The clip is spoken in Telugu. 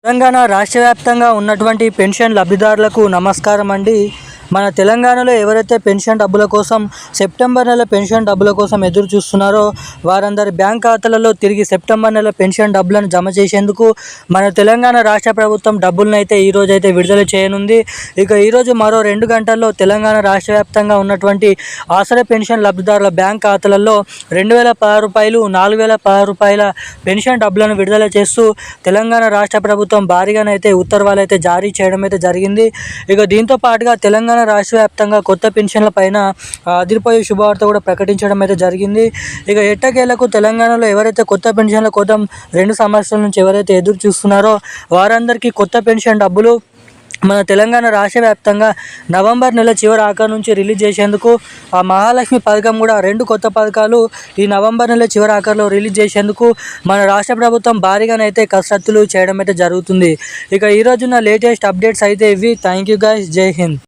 తెలంగాణ రాష్ట్ర వ్యాప్తంగా ఉన్నటువంటి పెన్షన్ లబ్ధిదారులకు నమస్కారం అండి. మన తెలంగాణలో ఎవరైతే పెన్షన్ డబ్బుల కోసం సెప్టెంబర్ నెల పెన్షన్ డబ్బుల కోసం ఎదురు చూస్తున్నారో వారందరి బ్యాంక్ ఖాతాలలో తిరిగి సెప్టెంబర్ నెల పెన్షన్ డబ్బులను జమ చేసేందుకు మన తెలంగాణ రాష్ట్ర ప్రభుత్వం డబ్బులను అయితే ఈరోజైతే విడుదల చేయనుంది. ఇక ఈరోజు మరో 2 గంటల్లో తెలంగాణ రాష్ట్ర వ్యాప్తంగా ఉన్నటువంటి ఆసరా పెన్షన్ లబ్ధిదారుల బ్యాంక్ ఖాతాలలో 2016 రూపాయలు, 4016 రూపాయల పెన్షన్ డబ్బులను విడుదల చేస్తూ తెలంగాణ రాష్ట్ర ప్రభుత్వం భారీగానైతే ఉత్తర్వులు అయితే జారీ చేయడం అయితే జరిగింది. ఇక దీంతో పాటుగా తెలంగాణ రాష్ట్ర వ్యాప్తంగా కొత్త పెన్షన్ల పైన అదిరిపోయే శుభవార్త కూడా ప్రకటించడం అయితే జరిగింది. ఇక ఎట్టకేలకు తెలంగాణలో ఎవరైతే కొత్త పెన్షన్ల కోసం 2 సంవత్సరాల నుంచి ఎవరైతే ఎదురు చూస్తున్నారో వారందరికీ కొత్త పెన్షన్ డబ్బులు మన తెలంగాణ రాష్ట్ర వ్యాప్తంగా నవంబర్ నెల చివరి ఆఖరు నుంచి రిలీజ్ చేసేందుకు ఆ మహాలక్ష్మి పథకం కూడా 2 కొత్త పథకాలు ఈ నవంబర్ నెల చివరి ఆఖరులో రిలీజ్ చేసేందుకు మన రాష్ట్ర ప్రభుత్వం భారీగానైతే కసరత్తులు చేయడం అయితే జరుగుతుంది. ఇక ఈరోజున లేటెస్ట్ అప్డేట్స్ అయితే ఇవి. Thank you guys. జై హింద్.